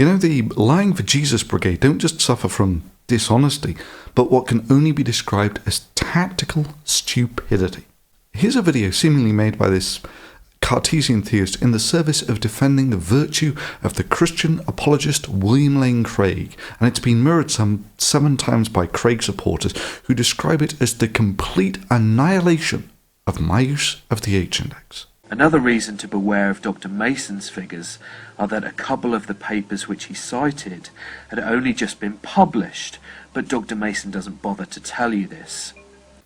You know, the Lying for Jesus Brigade don't just suffer from dishonesty, but what can only be described as tactical stupidity. Here's a video seemingly made by this Cartesian theist in the service of defending the virtue of the Christian apologist William Lane Craig, and it's been mirrored some 7 times by Craig supporters who describe it as the complete annihilation of my use of the H-index. Another reason to beware of Dr. Mason's figures are that a couple of the papers which he cited had only just been published, but Dr. Mason doesn't bother to tell you this.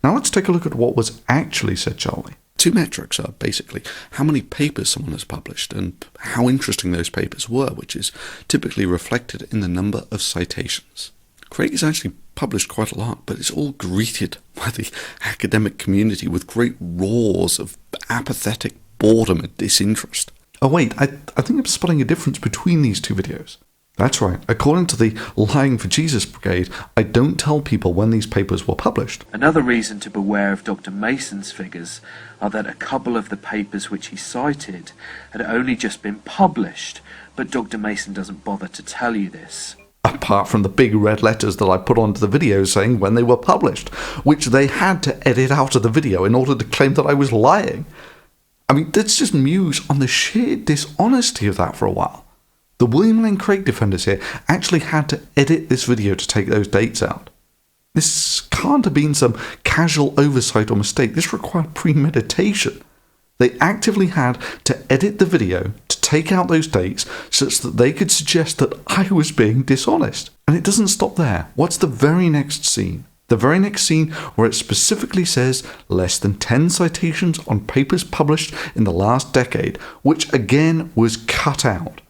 Now let's take a look at what was actually said, shall we? 2 metrics are basically how many papers someone has published and how interesting those papers were, which is typically reflected in the number of citations. Craig has actually published quite a lot, but it's all greeted by the academic community with great roars of apathetic boredom and disinterest. Oh wait, I think I'm spotting a difference between these 2 videos. That's right, according to the Lying for Jesus Brigade, I don't tell people when these papers were published. Another reason to beware of Dr. Mason's figures are that a couple of the papers which he cited had only just been published, but Dr. Mason doesn't bother to tell you this. Apart from the big red letters that I put onto the video saying when they were published, which they had to edit out of the video in order to claim that I was lying. I mean, let's just muse on the sheer dishonesty of that for a while. The William Lane Craig defenders here actually had to edit this video to take those dates out. This can't have been some casual oversight or mistake. This required premeditation. They actively had to edit the video to take out those dates such that they could suggest that I was being dishonest. And it doesn't stop there. What's the very next scene? The very next scene where it specifically says less than 10 citations on papers published in the last decade, which again was cut out.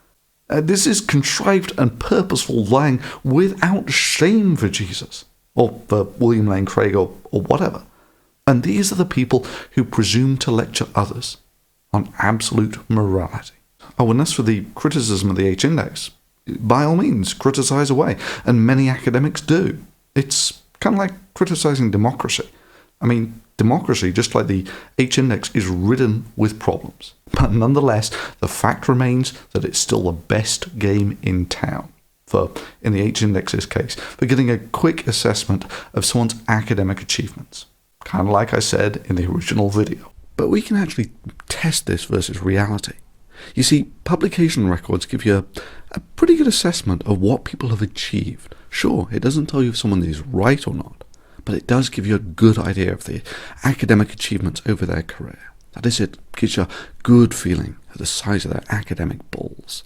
This is contrived and purposeful lying without shame for Jesus, or for William Lane Craig, or whatever. And these are the people who presume to lecture others on absolute morality. Oh, and as for the criticism of the H-index, by all means, criticize away, and many academics do. It's kind of like criticizing democracy. I mean, democracy, just like the H-index, is ridden with problems. But nonetheless, the fact remains that it's still the best game in town, for, in the H-index's case, for getting a quick assessment of someone's academic achievements. Kind of like I said in the original video. But we can actually test this versus reality. You see, publication records give you a pretty good assessment of what people have achieved. Sure, it doesn't tell you if someone is right or not, but it does give you a good idea of the academic achievements over their career. That is, it gives you a good feeling of the size of their academic balls.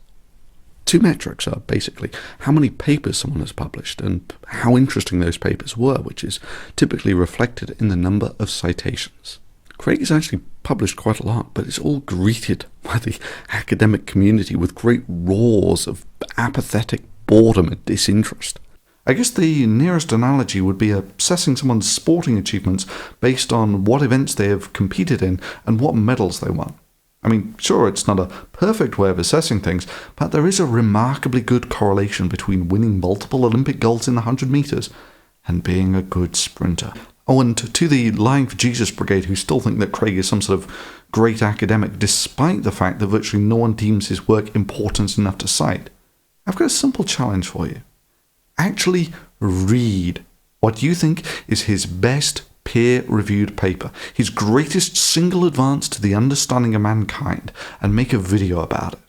2 metrics are basically how many papers someone has published and how interesting those papers were, which is typically reflected in the number of citations. Craig has actually published quite a lot, but it's all greeted by the academic community with great roars of apathetic boredom and disinterest. I guess the nearest analogy would be assessing someone's sporting achievements based on what events they have competed in and what medals they won. I mean, sure, it's not a perfect way of assessing things, but there is a remarkably good correlation between winning multiple Olympic golds in the 100 meters and being a good sprinter. Oh, and to the Lying for Jesus Brigade who still think that Craig is some sort of great academic, despite the fact that virtually no one deems his work important enough to cite, I've got a simple challenge for you. Actually read what you think is his best peer-reviewed paper, his greatest single advance to the understanding of mankind, and make a video about it.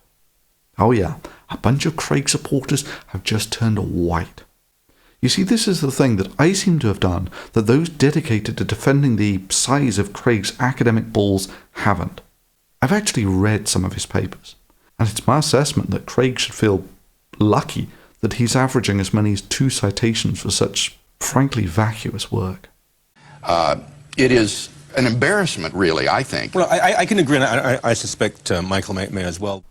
Oh yeah, a bunch of Craig supporters have just turned white. You see, this is the thing that I seem to have done that those dedicated to defending the size of Craig's academic balls haven't. I've actually read some of his papers, and it's my assessment that Craig should feel lucky that he's averaging as many as 2 citations for such, frankly, vacuous work. It is an embarrassment, really, I think. Well, I can agree, and I suspect Michael may as well.